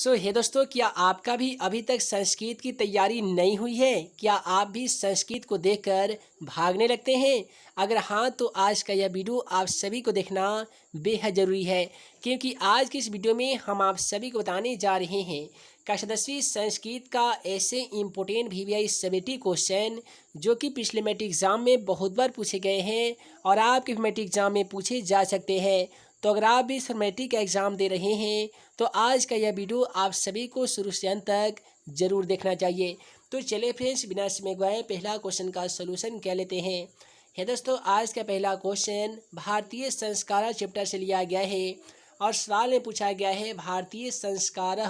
हे दोस्तों, क्या आपका भी अभी तक संस्कृत की तैयारी नहीं हुई है? क्या आप भी संस्कृत को देखकर भागने लगते हैं? अगर हाँ, तो आज का यह वीडियो आप सभी को देखना बेहद ज़रूरी है, क्योंकि आज की इस वीडियो में हम आप सभी को बताने जा रहे हैं कक्षा 10वीं संस्कृत का ऐसे इम्पोर्टेंट वीवीआई सबेटी क्वेश्चन जो कि पिछले मैट्रिक एग्ज़ाम में बहुत बार पूछे गए हैं और आपके मैट्रिक एग्ज़ाम में पूछे जा सकते हैं। तो अगर आप भी इस मैट्रिक का एग्ज़ाम दे रहे हैं तो आज का यह वीडियो आप सभी को शुरू से अंत तक जरूर देखना चाहिए। तो चलिए फ्रेंड्स, बिना समय गवाए पहला क्वेश्चन का सलूशन क्या लेते हैं। दोस्तों, आज का पहला क्वेश्चन भारतीय संस्कार चैप्टर से लिया गया है और सवाल में पूछा गया है भारतीय संस्कार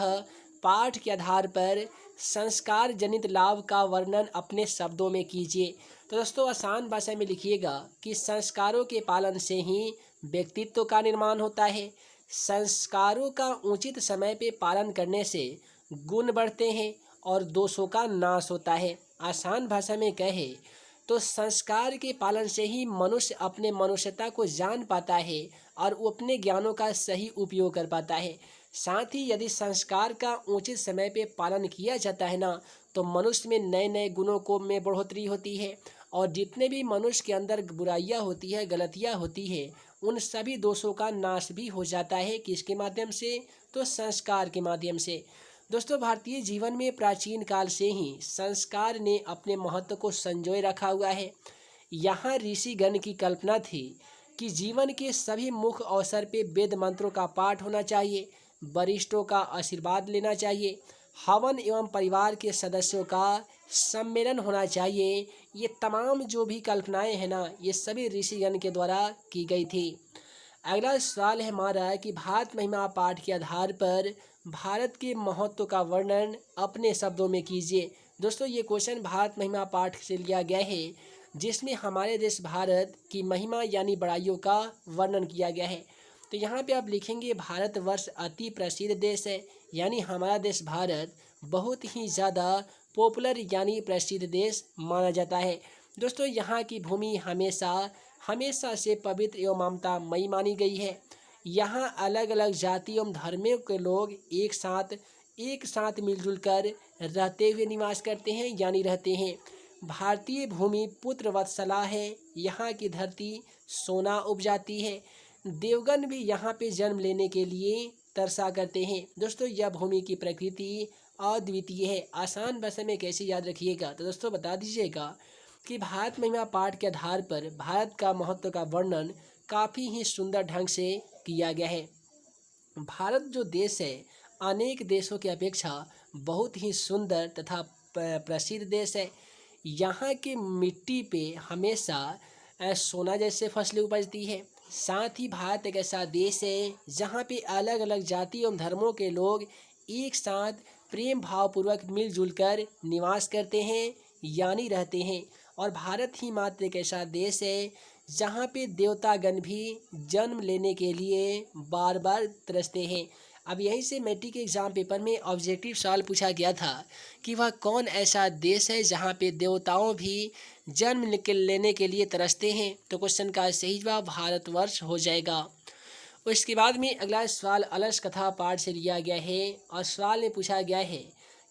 पाठ के आधार पर संस्कार जनित लाभ का वर्णन अपने शब्दों में कीजिए। तो दोस्तों, आसान भाषा में लिखिएगा कि संस्कारों के पालन से ही व्यक्तित्व का निर्माण होता है। संस्कारों का उचित समय पे पालन करने से गुण बढ़ते हैं और दोषों का नाश होता है। आसान भाषा में कहे तो संस्कार के पालन से ही मनुष्य अपने मनुष्यता को जान पाता है और वो अपने ज्ञानों का सही उपयोग कर पाता है। साथ ही यदि संस्कार का उचित समय पे पालन किया जाता है ना, तो मनुष्य में नए नए गुणों को में बढ़ोतरी होती है और जितने भी मनुष्य के अंदर बुराइयां होती है, गलतियां होती है, उन सभी दोषों का नाश भी हो जाता है। किसके माध्यम से? तो संस्कार के माध्यम से। दोस्तों, भारतीय जीवन में प्राचीन काल से ही संस्कार ने अपने महत्व को संजोए रखा हुआ है। यहाँ ऋषिगण की कल्पना थी कि जीवन के सभी मुख्य अवसर पे वेद मंत्रों का पाठ होना चाहिए, वरिष्ठों का आशीर्वाद लेना चाहिए, हवन एवं परिवार के सदस्यों का सम्मेलन होना चाहिए। ये तमाम जो भी कल्पनाएं हैं ना, ये सभी ऋषिगण के द्वारा की गई थी। अगला सवाल है हमारा कि भारत महिमा पाठ के आधार पर भारत के महत्व का वर्णन अपने शब्दों में कीजिए। दोस्तों, ये क्वेश्चन भारत महिमा पाठ से लिया गया है जिसमें हमारे देश भारत की महिमा यानी बड़ाइयों का वर्णन किया गया है। तो यहाँ पे आप लिखेंगे भारतवर्ष अति प्रसिद्ध देश है, यानी हमारा देश भारत बहुत ही ज़्यादा पॉपुलर यानी प्रसिद्ध देश माना जाता है। दोस्तों, यहाँ की भूमि हमेशा हमेशा से पवित्र एवं ममतामयी मानी गई है। यहाँ अलग अलग जाति एवं धर्मों के लोग एक साथ मिलजुल कर रहते हुए निवास करते हैं यानी रहते हैं। भारतीय भूमि पुत्र वत्सला है, यहाँ की धरती सोना उपजाती है। देवगन भी यहाँ पे जन्म लेने के लिए तरसा करते हैं। दोस्तों, यह भूमि की प्रकृति अद्वितीय है। आसान भाषा में कैसे याद रखिएगा, तो दोस्तों बता दीजिएगा कि भारत महिमा पाठ के आधार पर भारत का महत्व का वर्णन काफ़ी ही सुंदर ढंग से किया गया है। भारत जो देश है अनेक देशों की अपेक्षा बहुत ही सुंदर तथा प्रसिद्ध देश है। यहाँ की मिट्टी पे हमेशा सोना जैसे फसलें उपजती है। साथ ही भारत एक ऐसा देश है जहाँ पे अलग अलग जाति एवं धर्मों के लोग एक साथ प्रेम भावपूर्वक मिलजुल कर निवास करते हैं यानी रहते हैं। और भारत ही मात्र एक ऐसा देश है जहाँ पे देवतागण भी जन्म लेने के लिए बार बार तरसते हैं। अब यहीं से मैट्रिक के एग्ज़ाम पेपर में ऑब्जेक्टिव सवाल पूछा गया था कि वह कौन ऐसा देश है जहाँ पे देवताओं भी लेने के लिए तरसते हैं। तो क्वेश्चन का सही जवाब भारतवर्ष हो जाएगा। उसके बाद में अगला सवाल अलस कथा पाठ से लिया गया है और सवाल में पूछा गया है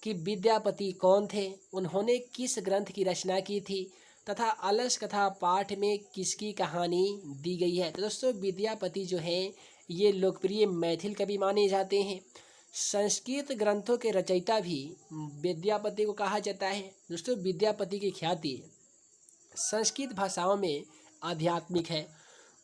कि विद्यापति कौन थे, उन्होंने किस ग्रंथ की रचना की थी तथा अलस कथा पाठ में किसकी कहानी दी गई है। तो दोस्तों, विद्यापति जो हैं ये लोकप्रिय मैथिल कवि माने जाते हैं। संस्कृत ग्रंथों के रचयिता भी विद्यापति को कहा जाता है। दोस्तों, विद्यापति की ख्याति संस्कृत भाषाओं में आध्यात्मिक है।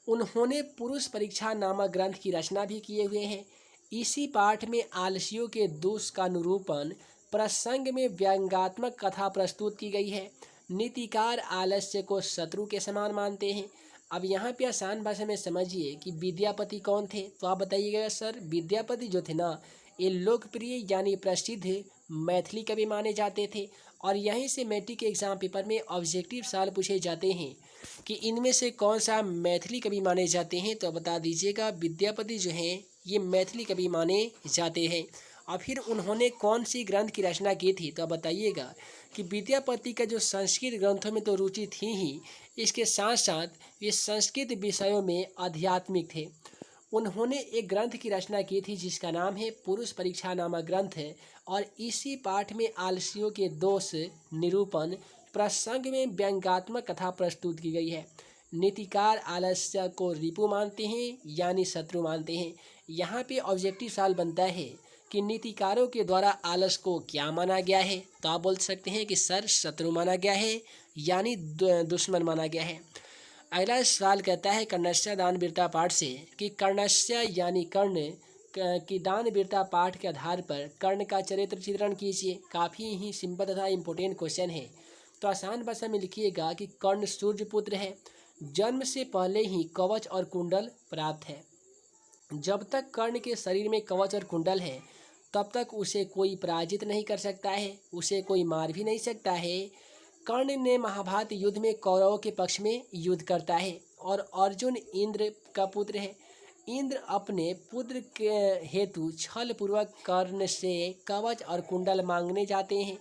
उन्होंने पुरुष परीक्षा नामक ग्रंथ की रचना भी किए हुए हैं। इसी पाठ में आलसियों के दोष का निरूपण प्रसंग में व्यंग्यात्मक कथा प्रस्तुत की गई है। नीतिकार आलस्य को शत्रु के समान मानते हैं। अब यहाँ पे आसान भाषा में समझिए कि विद्यापति कौन थे, तो आप बताइएगा सर। विद्यापति जो थे ना, ये लोकप्रिय यानी प्रसिद्ध मैथिली कवि माने जाते थे। और यहीं से मैट्रिक के एग्ज़ाम पेपर में ऑब्जेक्टिव सवाल पूछे जाते हैं कि इनमें से कौन सा मैथिली कवि माने जाते हैं। तो बता दीजिएगा विद्यापति जो हैं ये मैथिली कवि माने जाते हैं। और फिर उन्होंने कौन सी ग्रंथ की रचना की थी, तो बताइएगा कि विद्यापति का जो संस्कृत ग्रंथों में तो रुचि थी ही, इसके साथ साथ ये संस्कृत विषयों में आध्यात्मिक थे। उन्होंने एक ग्रंथ की रचना की थी जिसका नाम है पुरुष परीक्षा नामक ग्रंथ है। और इसी पाठ में आलसियों के दोष निरूपण प्रसंग में व्यंग्यात्मक कथा प्रस्तुत की गई है। नीतिकार आलस्य को रिपु मानते हैं यानी शत्रु मानते हैं। यहाँ पे ऑब्जेक्टिव सवाल बनता है कि नीतिकारों के द्वारा आलस को क्या माना गया है, तो आप बोल सकते हैं कि सर शत्रु माना गया है यानी दुश्मन माना गया है। अगला सवाल कहता है कर्णस्य दान वीरता पाठ से कि कर्णस्य यानी कर्ण की दान वीरता पाठ के आधार पर कर्ण का चरित्र चित्रण कीजिए। काफ़ी ही सिंपल तथा इम्पोर्टेंट क्वेश्चन है। तो आसान भाषा में लिखिएगा कि कर्ण सूर्यपुत्र है, जन्म से पहले ही कवच और कुंडल प्राप्त है। जब तक कर्ण के शरीर में कवच और कुंडल है तब तक उसे कोई पराजित नहीं कर सकता है, उसे कोई मार भी नहीं सकता है। कर्ण ने महाभारत युद्ध में कौरवों के पक्ष में युद्ध करता है और अर्जुन इंद्र का पुत्र है। इंद्र अपने पुत्र के हेतु छल पूर्वक कर्ण से कवच और कुंडल मांगने जाते हैं।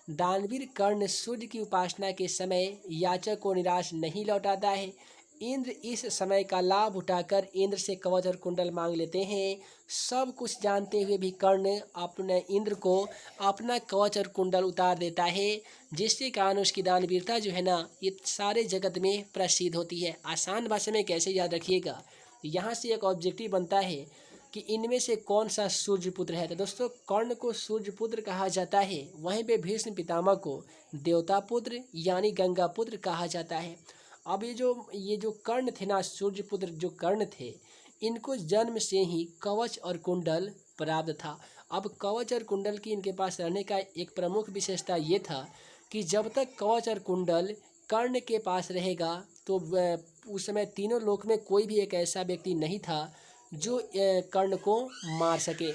दानवीर कर्ण सूर्य की उपासना के समय याचक को निराश नहीं लौटाता है। इंद्र इस समय का लाभ उठाकर इंद्र से कवच और कुंडल मांग लेते हैं। सब कुछ जानते हुए भी कर्ण अपने इंद्र को अपना कवच और कुंडल उतार देता है, जिसके कारण उसकी दानवीरता जो है ना ये सारे जगत में प्रसिद्ध होती है। आसान भाषा में कैसे याद रखिएगा, यहाँ से एक ऑब्जेक्टिव बनता है कि इनमें से कौन सा सूर्यपुत्र है। तो दोस्तों कर्ण को सूर्यपुत्र कहा जाता है, वहीं पे भीष्म पितामह को देवता पुत्र यानी गंगा पुत्र कहा जाता है। अब ये जो कर्ण थे ना, सूर्यपुत्र जो कर्ण थे, इनको जन्म से ही कवच और कुंडल प्राप्त था। अब कवच और कुंडल की इनके पास रहने का एक प्रमुख विशेषता ये था कि जब तक कवच और कुंडल कर्ण के पास रहेगा तो उस समय तीनों लोक में कोई भी एक ऐसा व्यक्ति नहीं था जो कर्ण को मार सके,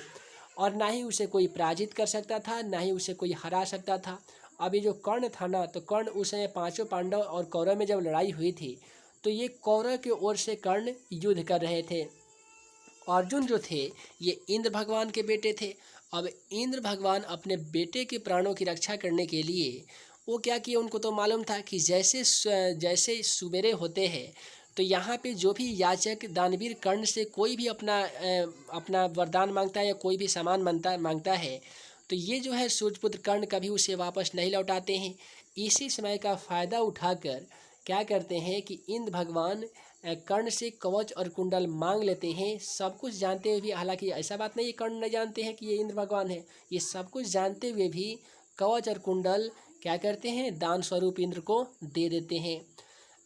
और ना ही उसे कोई पराजित कर सकता था, ना ही उसे कोई हरा सकता था। अब ये जो कर्ण था ना, तो कर्ण उस समय पांचों पांडव और कौरव में जब लड़ाई हुई थी तो ये कौरव की ओर से कर्ण युद्ध कर रहे थे। अर्जुन जो थे ये इंद्र भगवान के बेटे थे। अब इंद्र भगवान अपने बेटे के प्राणों की रक्षा करने के लिए वो क्या किए, उनको तो मालूम था कि जैसे सुबेरे होते हैं तो यहाँ पे जो भी याचक दानवीर कर्ण से कोई भी अपना वरदान मांगता है या कोई भी सामान मांगता है तो ये जो है सूर्यपुत्र कर्ण कभी उसे वापस नहीं लौटाते हैं। इसी समय का फ़ायदा उठाकर क्या करते हैं कि इंद्र भगवान कर्ण से कवच और कुंडल मांग लेते हैं, सब कुछ जानते हुए भी। हालांकि ऐसा बात नहीं है कर्ण नहीं जानते हैं कि ये इंद्र भगवान है, ये सब कुछ जानते हुए भी कवच और कुंडल क्या करते हैं, दान स्वरूप इंद्र को दे देते हैं।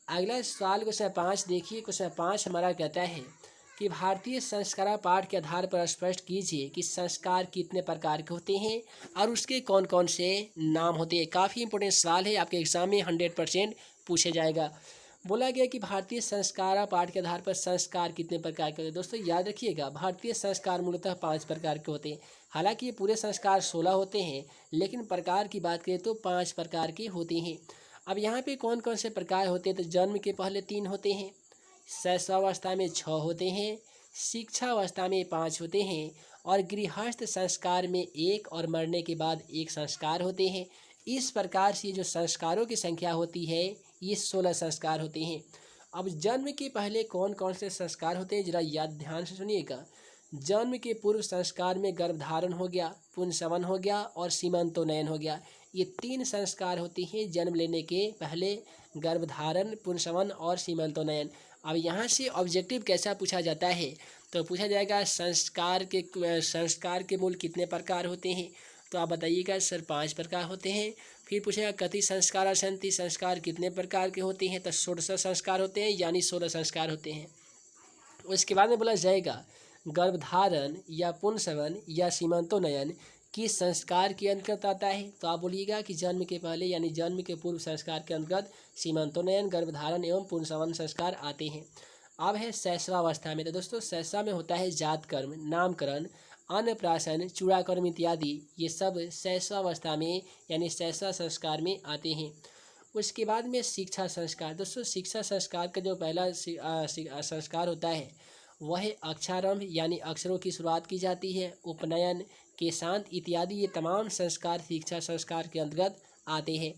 अगला सवाल क्वेश्चन 5 देखिए। क्वेश्चन 5 हमारा कहता है कि भारतीय संस्कार पाठ के आधार पर स्पष्ट कीजिए कि संस्कार कितने प्रकार के होते हैं और उसके कौन कौन से नाम होते हैं। काफ़ी इंपॉर्टेंट सवाल है, आपके एग्जाम में 100% पूछा जाएगा। बोला गया कि भारतीय संस्कार पाठ के आधार पर संस्कार कितने प्रकार के होते हैं। दोस्तों याद रखिएगा, भारतीय संस्कार मूलतः 5 प्रकार के होते हैं। हालांकि ये पूरे संस्कार 16 होते हैं, लेकिन प्रकार की बात करें तो 5 प्रकार के होते हैं। अब यहाँ पे कौन कौन से प्रकार होते हैं, तो जन्म के पहले 3 होते हैं, शैशवावस्था में 6 होते हैं, शिक्षावस्था में 5 होते हैं, और गृहस्थ संस्कार में 1, और मरने के बाद 1 संस्कार होते हैं। इस प्रकार से जो संस्कारों की संख्या होती है ये 16 संस्कार होते हैं। अब जन्म के पहले कौन कौन से संस्कार होते हैं जरा याद ध्यान से सुनिएगा। जन्म के पूर्व संस्कार में गर्भधारण हो गया, पुंसवन हो गया और सीमंतोनयन हो गया। ये 3 संस्कार होते हैं जन्म लेने के पहले, गर्भधारण, पुंसवन और सीमंतोनयन। अब यहाँ से ऑब्जेक्टिव कैसा पूछा जाता है, तो पूछा जाएगा संस्कार के मूल कितने प्रकार होते हैं, तो आप बताइएगा सर 5 प्रकार होते हैं। फिर पूछेगा कति संस्कार सन्ति, संस्कार कितने प्रकार के होते हैं, तो 16 संस्कार होते हैं यानी 16 संस्कार होते हैं। उसके बाद में बोला जाएगा गर्भधारण या पुंसवन या सीमंतोनयन किस संस्कार के अंतर्गत आता है, तो आप बोलिएगा कि जन्म के पहले यानी जन्म के पूर्व संस्कार के अंतर्गत सीमंतोनयन, गर्भधारण एवं पुंसवन संस्कार आते हैं। अब है शैशवावस्था में, तो दोस्तों शैशव में होता है जात कर्म, नामकरण, अन्नप्राशन, चूड़ाकर्म इत्यादि, ये सब शैशवावस्था में यानी शैशव संस्कार में आते हैं। उसके बाद में शिक्षा संस्कार। दोस्तों शिक्षा संस्कार का जो पहला संस्कार होता है वह है अक्षरारंभ यानी अक्षरों की शुरुआत की जाती है। उपनयन, केशांत इत्यादि ये तमाम संस्कार शिक्षा संस्कार के अंतर्गत आते हैं।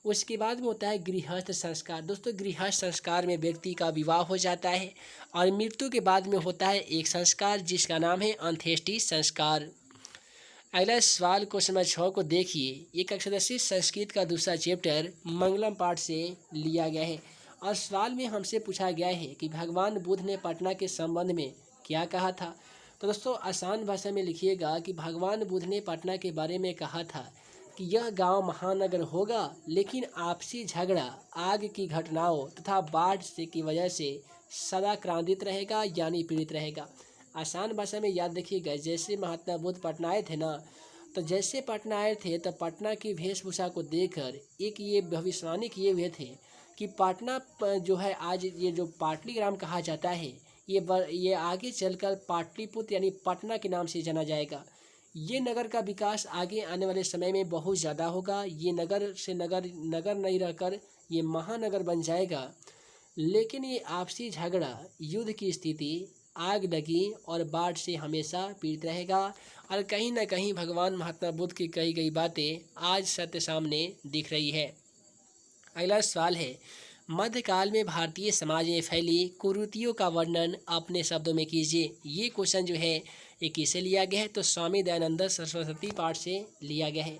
उसके बाद में होता है गृहस्थ संस्कार। दोस्तों गृहस्थ संस्कार में व्यक्ति का विवाह हो जाता है और मृत्यु के बाद में होता है एक संस्कार जिसका नाम है अंत्येष्टि संस्कार। अगला सवाल क्वेश्चन नंबर 6 को देखिए। ये कक्षा 10 संस्कृत का दूसरा चैप्टर मंगलम पाठ से लिया गया है और सवाल में हमसे पूछा गया है कि भगवान बुद्ध ने पटना के संबंध में क्या कहा था। तो दोस्तों आसान भाषा में लिखिएगा कि भगवान बुद्ध ने पटना के बारे में कहा था कि यह गांव महानगर होगा, लेकिन आपसी झगड़ा, आग की घटनाओं तथा बाढ़ से की वजह से सदा क्रांतित रहेगा यानी पीड़ित रहेगा। आसान भाषा में याद रखिएगा, जैसे महात्मा बुद्ध पटना आए थे ना, तो जैसे पटना आए थे तो पटना की वेशभूषा को देखकर एक ये भविष्यवाणी किए हुए थे कि पटना जो है आज ये जो पाटलीग्राम कहा जाता है, ये आगे चलकर पाटलिपुत्र यानी पटना के नाम से जाना जाएगा। ये नगर का विकास आगे आने वाले समय में बहुत ज़्यादा होगा। ये नगर से नगर नहीं रहकर ये महानगर बन जाएगा। लेकिन ये आपसी झगड़ा, युद्ध की स्थिति, आग लगी और बाढ़ से हमेशा पीड़ित रहेगा। और कहीं ना कहीं भगवान महात्मा बुद्ध की कही गई बातें आज सत्य सामने दिख रही है। अगला सवाल है, मध्यकाल में भारतीय समाज में फैली कुरीतियों का वर्णन अपने शब्दों में कीजिए। ये क्वेश्चन जो है ये किसे लिया गया है, तो स्वामी दयानंद सरस्वती पाठ से लिया गया है।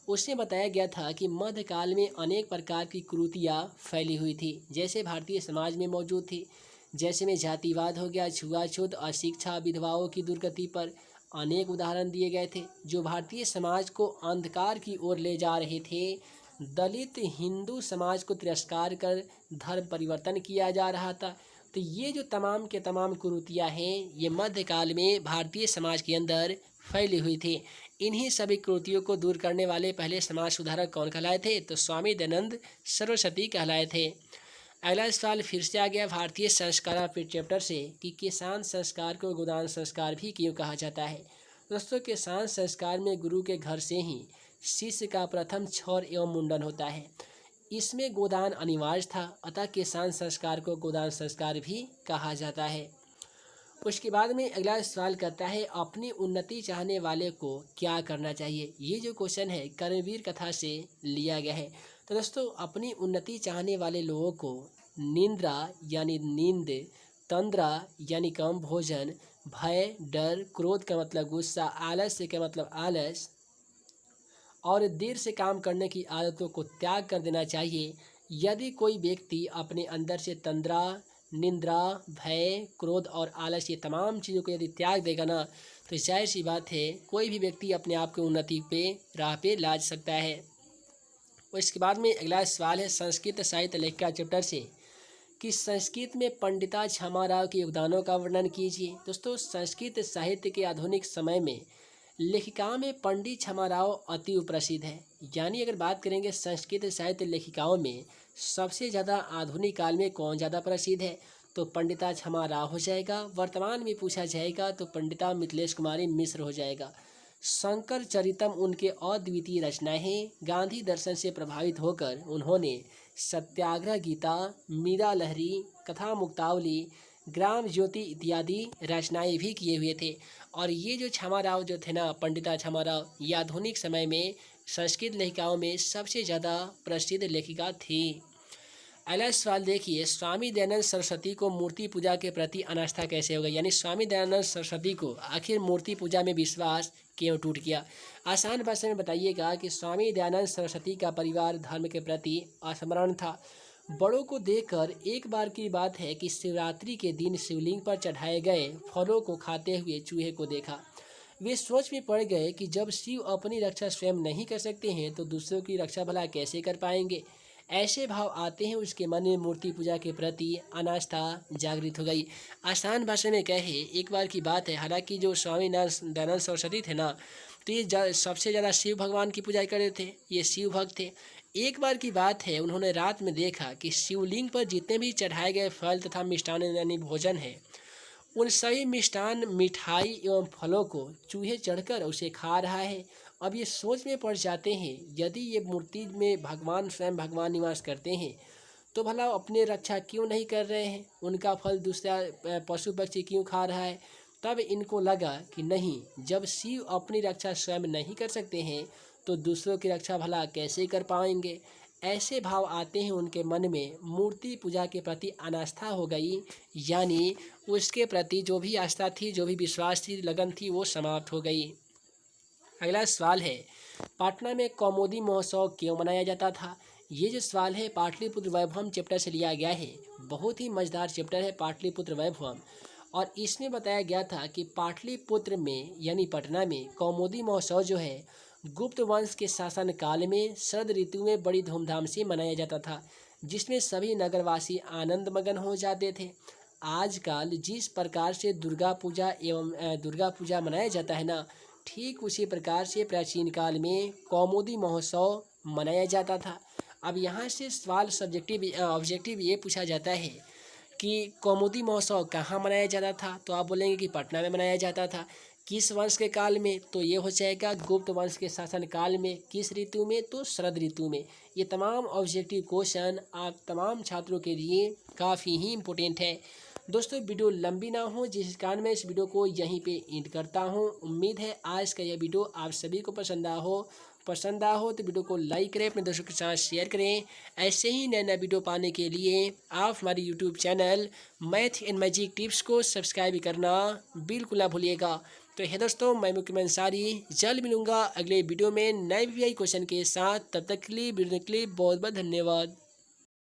उसने बताया गया था कि मध्यकाल में अनेक प्रकार की कुरीतियाँ फैली हुई थी, जैसे भारतीय समाज में मौजूद थी। जैसे में जातिवाद हो गया, छुआछूत, अशिक्षा, विधवाओं की दुर्गति पर अनेक उदाहरण दिए गए थे जो भारतीय समाज को अंधकार की ओर ले जा रहे थे। दलित हिंदू समाज को तिरस्कार कर धर्म परिवर्तन किया जा रहा था। तो ये जो तमाम के तमाम कुरीतियाँ हैं, ये मध्यकाल में भारतीय समाज के अंदर फैली हुई थी। इन्हीं सभी कुरीतियों को दूर करने वाले पहले समाज सुधारक कौन कहलाए थे, तो स्वामी दयानंद सरस्वती कहलाए थे। अगला सवाल फिर से आ गया भारतीय संस्कार चैप्टर से कि किसान संस्कार को गोदान संस्कार भी क्यों कहा जाता है। दोस्तों किसान संस्कार में गुरु के घर से ही शिष्य का प्रथम छौर एवं मुंडन होता है। इसमें गोदान अनिवार्य था, अतः किसान संस्कार को गोदान संस्कार भी कहा जाता है। उसके बाद में अगला सवाल करता है, अपनी उन्नति चाहने वाले को क्या करना चाहिए। ये जो क्वेश्चन है कर्मवीर कथा से लिया गया है। तो दोस्तों अपनी उन्नति चाहने वाले लोगों को निंद्रा यानी नींद, तंद्रा यानी कम भोजन, भय डर, क्रोध का मतलब गुस्सा, आलस्य का मतलब आलस और देर से काम करने की आदतों को त्याग कर देना चाहिए। यदि कोई व्यक्ति अपने अंदर से तंद्रा, निंद्रा, भय, क्रोध और आलस ये तमाम चीज़ों को यदि त्याग देगा ना, तो जाहिर सी बात है कोई भी व्यक्ति अपने आप को उन्नति पे राह पे ला सकता है। और इसके बाद में अगला सवाल है संस्कृत साहित्य लेखिका चैप्टर से कि संस्कृत में पंडिता छमाराव के योगदानों का वर्णन कीजिए। दोस्तों संस्कृत साहित्य के आधुनिक समय में लेखिकाओं में पंडित छमाराव अति प्रसिद्ध है। यानी अगर बात करेंगे संस्कृत साहित्य लेखिकाओं में सबसे ज़्यादा आधुनिक काल में कौन ज़्यादा प्रसिद्ध है, तो पंडिता छमाराव हो जाएगा। वर्तमान में पूछा जाएगा तो पंडिता मिथिलेश कुमारी मिश्र हो जाएगा। शंकर चरितम उनके अद्वितीय रचनाएं हैं। गांधी दर्शन से प्रभावित होकर उन्होंने सत्याग्रह गीता, मीरा लहरी, कथा मुक्तावली, ग्राम ज्योति इत्यादि रचनाएं भी किए हुए थे। और ये जो छमाराव जो थे ना, पंडिता छमाराव, ये आधुनिक समय में संस्कृत लेखिकाओं में सबसे ज़्यादा प्रसिद्ध लेखिका थी। अगला सवाल देखिए, स्वामी दयानंद सरस्वती को मूर्ति पूजा के प्रति अनास्था कैसे हो गई। यानी स्वामी दयानंद सरस्वती को आखिर मूर्ति पूजा में विश्वास क्यों टूट गया। आसान भाषा में बताइएगा कि स्वामी दयानंद सरस्वती का परिवार धर्म के प्रति असमरण था। बड़ों को देखकर एक बार की बात है कि शिवरात्रि के दिन शिवलिंग पर चढ़ाए गए फलों को खाते हुए चूहे को देखा। वे सोच में पड़ गए कि जब शिव अपनी रक्षा स्वयं नहीं कर सकते हैं तो दूसरों की रक्षा भला कैसे कर पाएंगे। ऐसे भाव आते हैं उसके मन में मूर्ति पूजा के प्रति अनास्था जागृत हो गई। आसान भाषा में कहे एक बार की बात है, हालांकि जो स्वामी दयानंद सरस्वती थे ना, तो ये सबसे ज़्यादा शिव भगवान की पूजा करते थे, ये शिव भक्त थे। एक बार की बात है उन्होंने रात में देखा कि शिवलिंग पर जितने भी चढ़ाए गए फल तथा मिष्ठान यानी भोजन है, उन सभी मिष्ठान, मिठाई एवं फलों को चूहे चढ़कर उसे खा रहा है। अब ये सोच में पड़ जाते हैं, यदि ये मूर्ति में भगवान स्वयं भगवान निवास करते हैं तो भला अपने रक्षा क्यों नहीं कर रहे हैं, उनका फल दूसरा पशु पक्षी क्यों खा रहा है। तब इनको लगा कि नहीं, जब शिव अपनी रक्षा स्वयं नहीं कर सकते हैं तो दूसरों की रक्षा भला कैसे कर पाएंगे। ऐसे भाव आते हैं उनके मन में, मूर्ति पूजा के प्रति अनास्था हो गई, यानी उसके प्रति जो भी आस्था थी, जो भी विश्वास थी, लगन थी, वो समाप्त हो गई। अगला सवाल है, पटना में कौमुदी महोत्सव क्यों मनाया जाता था? ये जो सवाल है पाटलिपुत्र वैभवम चैप्टर से लिया गया है। बहुत ही मजेदार चैप्टर है पाटलिपुत्र वैभवम। और इसमें बताया गया था कि पाटलिपुत्र में यानी पटना में कौमुदी महोत्सव जो है गुप्त वंश के शासन काल में शरद ऋतु में बड़ी धूमधाम से मनाया जाता था, जिसमें सभी नगरवासी आनंद मगन हो जाते थे। आजकल जिस प्रकार से दुर्गा पूजा मनाया जाता है ना, ठीक उसी प्रकार से प्राचीन काल में कौमुदी महोत्सव मनाया जाता था। अब यहाँ से सवाल ऑब्जेक्टिव ये पूछा जाता है कि कौमुदी महोत्सव कहाँ मनाया जाता था, तो आप बोलेंगे कि पटना में मनाया जाता था। किस वंश के काल में, तो ये हो जाएगा गुप्त वंश के शासन काल में। किस ऋतु में, तो शरद ऋतु में। ये तमाम ऑब्जेक्टिव क्वेश्चन आप तमाम छात्रों के लिए काफ़ी ही इम्पोर्टेंट है। दोस्तों वीडियो लंबी ना हो, जिस कारण मैं इस वीडियो को यहीं पे एंड करता हूँ। उम्मीद है आज का यह वीडियो आप सभी को पसंद आया हो तो वीडियो को लाइक करें, अपने दोस्तों के साथ शेयर करें। ऐसे ही नया नया वीडियो पाने के लिए आप हमारे YouTube channel math and magic tips को सब्सक्राइब करना बिल्कुल ना भूलिएगा। तो है दोस्तों, मैं मुकीम अंसारी जल्द मिलूंगा अगले वीडियो में नए वीआई क्वेश्चन के साथ। तब तक के लिए वीडियो के लिए बहुत बहुत धन्यवाद।